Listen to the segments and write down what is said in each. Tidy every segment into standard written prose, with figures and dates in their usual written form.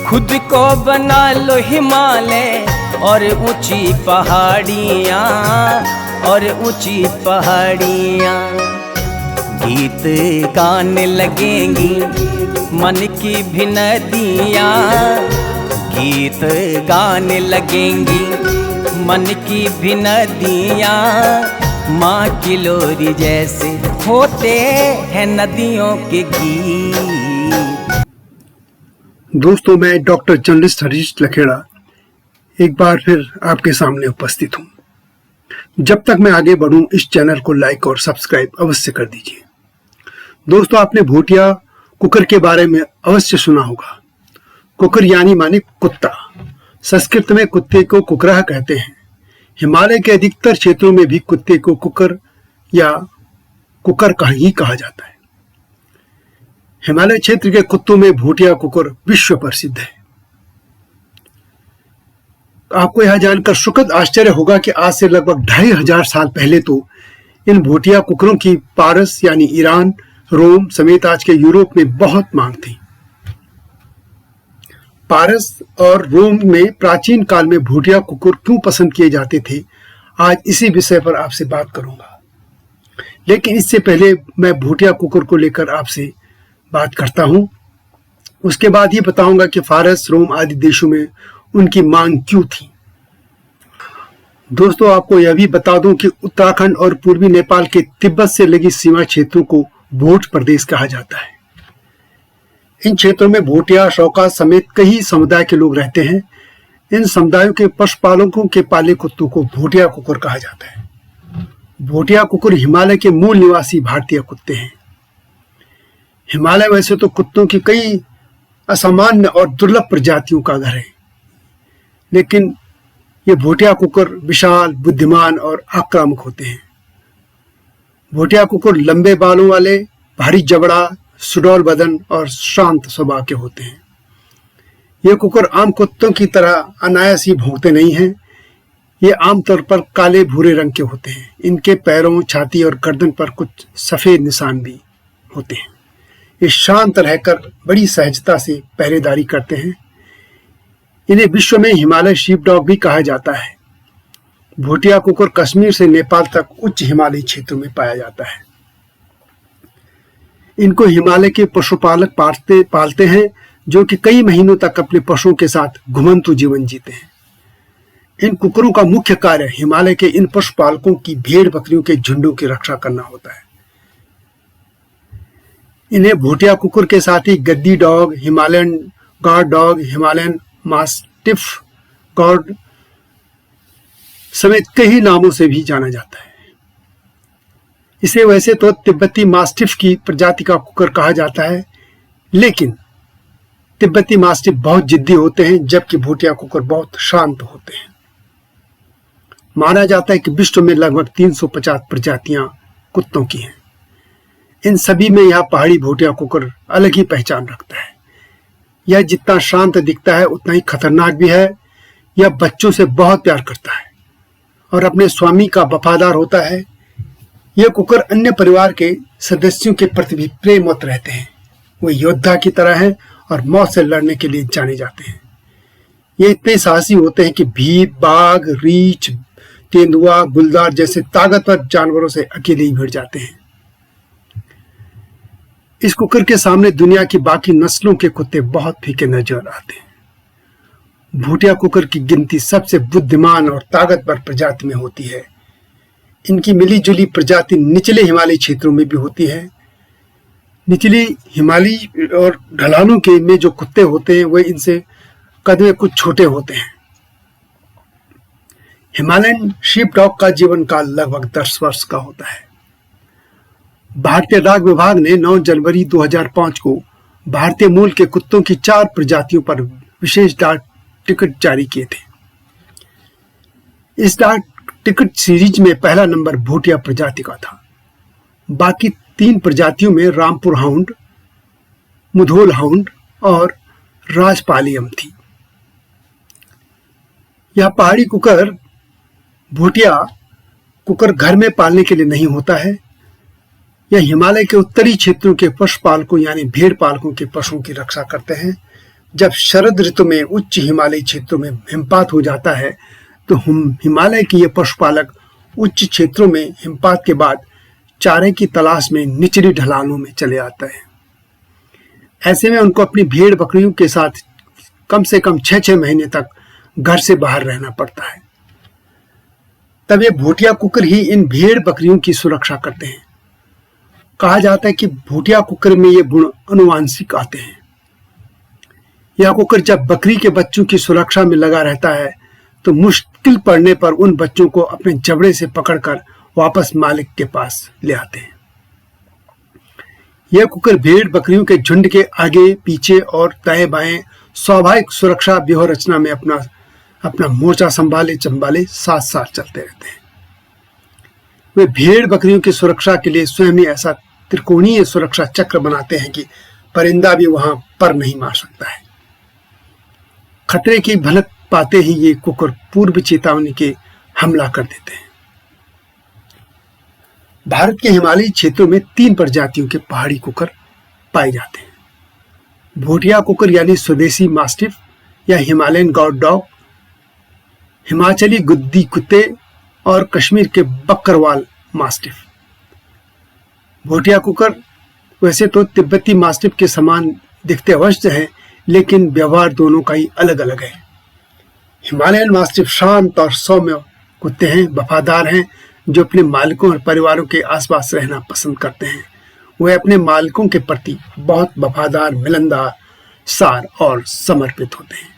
खुद को बना लो हिमालय और ऊंची पहाड़ियाँ, और ऊंची पहाड़ियाँ। गीत गाने लगेंगी मन की भी नदियाँ, गीत गाने लगेंगी मन की भी नदियाँ। माँ की लोरी जैसे होते हैं नदियों के गीत। दोस्तों, मैं डॉक्टर जर्नलिस्ट हरीश लखेड़ा एक बार फिर आपके सामने उपस्थित हूँ। जब तक मैं आगे बढ़ूं, इस चैनल को लाइक और सब्सक्राइब अवश्य कर दीजिए। दोस्तों, आपने भूटिया कुकर के बारे में अवश्य सुना होगा। कुकर यानी माने कुत्ता। संस्कृत में कुत्ते को कुकराह कहते हैं। हिमालय के अधिकतर क्षेत्रों में भी कुत्ते को कुकर या कुकर ही कहा जाता है। हिमालय क्षेत्र के कुत्तों में भूटिया कुकर विश्व प्रसिद्ध है। आपको यह जानकर सुखद आश्चर्य होगा कि आज से लगभग 2500 साल पहले तो इन भूटिया कुकरों की पारस यानी ईरान, रोम समेत आज के यूरोप में बहुत मांग थी। पारस और रोम में प्राचीन काल में भूटिया कुकुर क्यों पसंद किए जाते थे, आज इसी विषय पर आपसे बात करूंगा। लेकिन इससे पहले मैं भूटिया कुकुर को लेकर आपसे बात करता हूं। उसके बाद ये बताऊंगा कि फारस, रोम आदि देशों में उनकी मांग क्यों थी। दोस्तों, आपको यह भी बता दूं कि उत्तराखंड और पूर्वी नेपाल के तिब्बत से लगी सीमा क्षेत्रों को भोट प्रदेश कहा जाता है। इन क्षेत्रों में भूटिया, शौका समेत कई समुदाय के लोग रहते हैं। इन समुदायों के पशुपालकों के पाले कुत्तों को भूटिया कुकुर कहा जाता है। भूटिया कुकुर हिमालय के मूल निवासी भारतीय कुत्ते हैं। हिमालय वैसे तो कुत्तों की कई असामान्य और दुर्लभ प्रजातियों का घर है, लेकिन ये भूटिया कुकुर विशाल, बुद्धिमान और आक्रामक होते हैं। भूटिया कुकुर लंबे बालों वाले, भारी जबड़ा, सुडौल बदन और शांत स्वभाव के होते हैं। ये कुकुर आम कुत्तों की तरह अनायास ही भौंकते नहीं हैं। ये आमतौर पर काले भूरे रंग के होते हैं। इनके पैरों, छाती और गर्दन पर कुछ सफेद निशान भी होते हैं। ये शांत रहकर बड़ी सहजता से पहरेदारी करते हैं। इन्हें विश्व में हिमालय शीप डॉग भी कहा जाता है। भूटिया कुकुर कश्मीर से नेपाल तक उच्च हिमालयी क्षेत्रों में पाया जाता है। इनको हिमालय के पशुपालक पालते हैं, जो कि कई महीनों तक अपने पशुओं के साथ घुमंतु जीवन जीते हैं। इन कुकुरों का मुख्य कार्य हिमालय के इन पशुपालकों की भेड़ बकरियों के झुंडों की रक्षा करना होता है। इन्हें भूटिया कुकुर के साथ ही गद्दी dog, Himalayan guard dog, Himalayan mastiff guard समेत कई नामों से भी जाना जाता है। इसे वैसे तो तिब्बती मास्टिफ की प्रजाति का कुकर कहा जाता है, लेकिन तिब्बती मास्टिफ बहुत जिद्दी होते हैं, जबकि भूटिया कुकर बहुत शांत होते हैं। माना जाता है कि विश्व में लगभग 350 प्रजातियां कुत्तों की हैं। इन सभी में यह पहाड़ी भूटिया कुकर अलग ही पहचान रखता है। यह जितना शांत दिखता है उतना ही खतरनाक भी है। यह बच्चों से बहुत प्यार करता है और अपने स्वामी का वफादार होता है। यह कुकर अन्य परिवार के सदस्यों के प्रति भी प्रेमवत रहते हैं। वे योद्धा की तरह हैं और मौत से लड़ने के लिए जाने जाते हैं। ये इतने साहसी होते हैं कि भीड़, बाघ, रीछ, तेंदुआ, गुलदार जैसे ताकतवर जानवरों से अकेले ही भिड़ जाते हैं। इस कुकर के सामने दुनिया की बाकी नस्लों के कुत्ते बहुत फीके नजर आते हैं। भूटिया कुकर की गिनती सबसे बुद्धिमान और ताकतवर प्रजाति में होती है। इनकी मिली जुली प्रजाति निचले हिमालयी क्षेत्रों में भी होती है। निचली हिमालयी और ढलानों के में जो कुत्ते होते हैं वे इनसे कद में कुछ छोटे होते हैं। हिमालयन शीप डॉग का जीवन काल लगभग 10 वर्ष का होता है। भारतीय डाक विभाग ने 9 जनवरी 2005 को भारतीय मूल के कुत्तों की 4 प्रजातियों पर विशेष डाक टिकट जारी किए थे। इस डाक टिकट सीरीज में पहला नंबर भूटिया प्रजाति का था। बाकी 3 प्रजातियों में रामपुर हाउंड, मुधोल हाउंड और राजपालियम थी। यह पहाड़ी कुकर भूटिया कुकर घर में पालने के लिए नहीं होता है। यह हिमालय के उत्तरी क्षेत्रों के पशुपालकों यानी भेड़ पालकों के पशुओं की रक्षा करते हैं। जब शरद ऋतु में उच्च हिमालयी क्षेत्रों में हिमपात हो जाता है तो हिमालय के ये पशुपालक उच्च क्षेत्रों में हिमपात के बाद चारे की तलाश में निचली ढलानों में चले आते हैं। ऐसे में उनको अपनी भेड़ बकरियों के साथ कम से कम 6-6 महीने तक घर से बाहर रहना पड़ता है। तब ये भूटिया कुकर ही इन भेड़ बकरियों की सुरक्षा करते हैं। कहा जाता है कि भूटिया कुकर में ये गुण आनुवांशिक आते हैं। यह कुकर जब बकरी के बच्चों की सुरक्षा में लगा रहता है तो मुश्किल पड़ने पर उन बच्चों को अपने जबड़े से पकड़कर वापस मालिक के पास ले आते हैं। यह कुकर भेड़ बकरियों के झुंड के आगे पीछे और दाएं बाएं स्वाभाविक सुरक्षा व्यूह रचना में अपना मोर्चा संभाले साथ साथ चलते रहते हैं। वे भेड़ बकरियों की सुरक्षा के लिए स्वयं ही ऐसा त्रिकोणीय सुरक्षा चक्र बनाते हैं कि परिंदा भी वहां पर नहीं मार सकता है। खतरे की भनक पाते ही ये कुकर पूर्व चेतावनी के हमला कर देते हैं। भारत के हिमालयी क्षेत्रों में 3 प्रजातियों के पहाड़ी कुकर पाए जाते हैं। भूटिया कुकर यानी स्वदेशी मास्टिफ या हिमालयन गार्ड डॉग, हिमाचली गुद्दी कुत्ते और कश्मीर के बकरवाल मास्टिफ। भूटिया कुकर वैसे तो तिब्बती मास्टिफ के समान दिखते अवश्य हैं, लेकिन व्यवहार दोनों का ही अलग अलग है। हिमालयन मास्टिफ शांत और सौम्य कुत्ते हैं, वफादार हैं, जो अपने मालिकों और परिवारों के आसपास रहना पसंद करते हैं। वे अपने मालिकों के प्रति बहुत वफादार, मिलनदार, सार और समर्पित होते हैं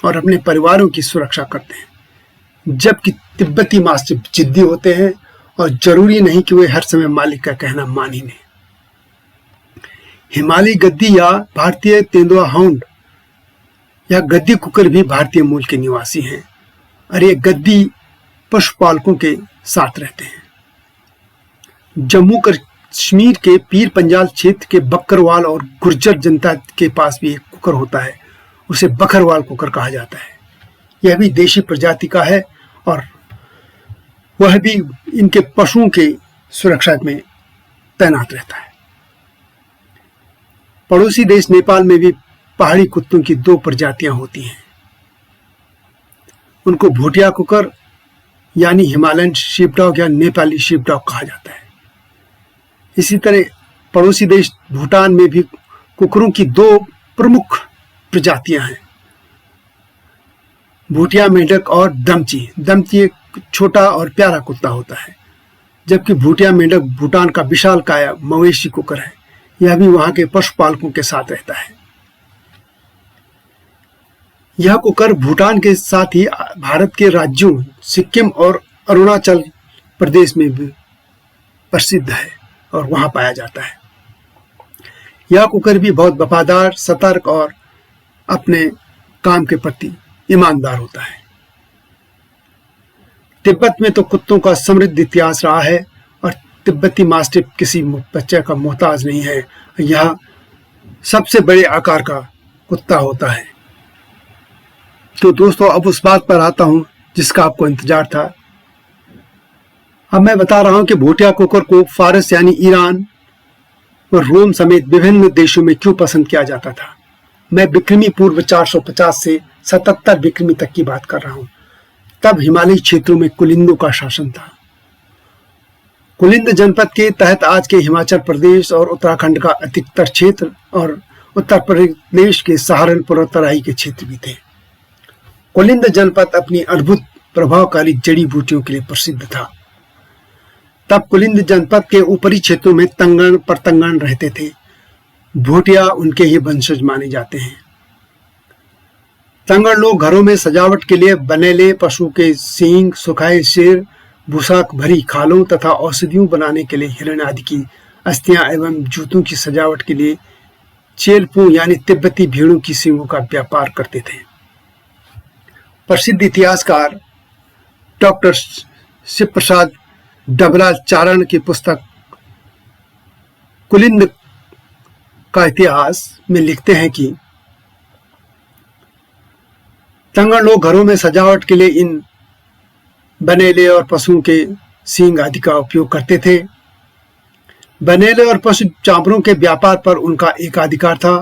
और अपने परिवारों की सुरक्षा करते हैं। जबकि तिब्बती मास्टिफ जिद्दी होते हैं और जरूरी नहीं कि वे हर समय मालिक का कहना मान ही लें। हिमालयी गद्दी या भारतीय तेंदुआ हाउंड या गद्दी कुकर भी भारतीय मूल के निवासी हैं और ये गद्दी पशुपालकों के साथ रहते हैं। जम्मू कश्मीर के पीर पंजाल क्षेत्र के बकरवाल और गुर्जर जनता के पास भी एक कुकर होता है, उसे बकरवाल कुकर कहा जाता है। यह भी देशी प्रजाति का है और वह भी इनके पशुओं के सुरक्षा में तैनात रहता है। पड़ोसी देश नेपाल में भी पहाड़ी कुत्तों की 2 प्रजातियां होती हैं। उनको भूटिया कुकर यानी हिमालयन शीपडॉग या नेपाली शीपडॉग कहा जाता है। इसी तरह पड़ोसी देश भूटान में भी कुकरों की 2 प्रमुख प्रजातियां हैं, भूटिया मेंढक और दमची। दमची एक छोटा और प्यारा कुत्ता होता है, जबकि भूटिया मेंढक भूटान का विशालकाय मवेशी कुकर है। यह भी वहां के पशुपालकों के साथ रहता है। यह कुकर भूटान के साथ ही भारत के राज्यों सिक्किम और अरुणाचल प्रदेश में भी प्रसिद्ध है और वहां पाया जाता है। यह कुकर भी बहुत वफादार, सतर्क और अपने काम के प्रति ईमानदार होता है। तिब्बत में तो कुत्तों का समृद्ध इतिहास रहा है और तिब्बती मास्टिफ किसी बच्चे का मोहताज नहीं है। यह सबसे बड़े आकार का कुत्ता होता है। तो दोस्तों, अब उस बात पर आता हूं जिसका आपको इंतजार था। अब मैं बता रहा हूं कि भूटिया कुकर को फारस यानी ईरान और रोम समेत विभिन्न देशों में क्यों पसंद किया जाता था। मैं विक्रमी पूर्व 450 से 77 विक्रमी तक की बात कर रहा हूं। तब हिमालयी क्षेत्रों में कुलिंदों का शासन था। कुलिंद जनपद के तहत आज के हिमाचल प्रदेश और उत्तराखंड का अधिकतर क्षेत्र और उत्तर प्रदेश के सहारनपुर और तराई के क्षेत्र भी थे। कुलिंद जनपद अपनी अद्भुत प्रभावकारी जड़ी बूटियों के लिए प्रसिद्ध था। तब कुलिंद जनपद के ऊपरी क्षेत्रों में तंगण परतंगण रहते थे। भूटिया उनके ही वंशज माने जाते हैं। तंगड़ लोग घरों में सजावट के लिए बनेले पशु के सींग, सुखाए सिर, भूसा भरी खालों तथा औषधियों बनाने के लिए हिरण आदि की अस्थियां एवं जूतों की सजावट के लिए चेलपू यानी तिब्बती भेड़ों की सींगों का व्यापार करते थे। प्रसिद्ध इतिहासकार डॉक्टर शिव प्रसाद डबलाचारण की पुस्तक कुलिंद का इतिहास में लिखते हैं कि तंगड़ लोग घरों में सजावट के लिए इन बनेले और पशुओं के सींग आदि का उपयोग करते थे। बनेले और पशु चामड़ों के व्यापार पर उनका एकाधिकार था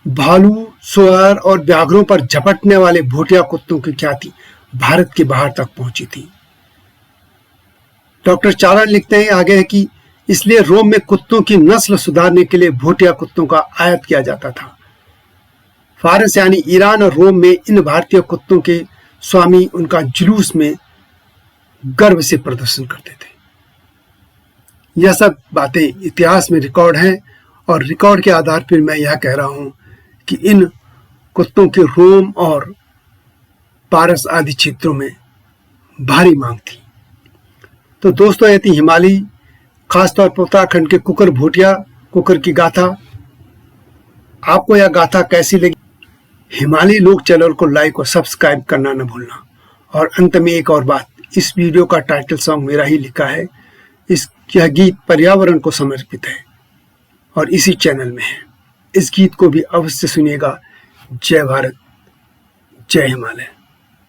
भालू, सुअर और व्याघ्रों पर झपटने वाले भूटिया कुत्तों की ख्याति भारत के बाहर तक पहुंची थी। डॉक्टर चारण लिखते हैं आगे है कि इसलिए रोम में कुत्तों की नस्ल सुधारने के लिए भूटिया कुत्तों का आयात किया जाता था। फारस यानी ईरान और रोम में इन भारतीय कुत्तों के स्वामी उनका जुलूस में गर्व से प्रदर्शन करते थे। यह सब बातें इतिहास में रिकॉर्ड हैं और रिकॉर्ड के आधार पर मैं यह कह रहा हूं कि इन कुत्तों के रोम और पारस आदि क्षेत्रों में भारी मांग थी। तो दोस्तों, यह थी हिमालय, खासतौर पर उत्तराखंड के कुकर भूटिया कुकर की गाथा। आपको यह गाथा कैसी लगी? हिमालय लोक चैनल को लाइक और सब्सक्राइब करना न भूलना। और अंत में एक और बात, इस वीडियो का टाइटल सॉन्ग मेरा ही लिखा है। यह गीत पर्यावरण को समर्पित है और इसी चैनल में है। इस गीत को भी अवश्य सुनिएगा। जय भारत, जय हिमालय।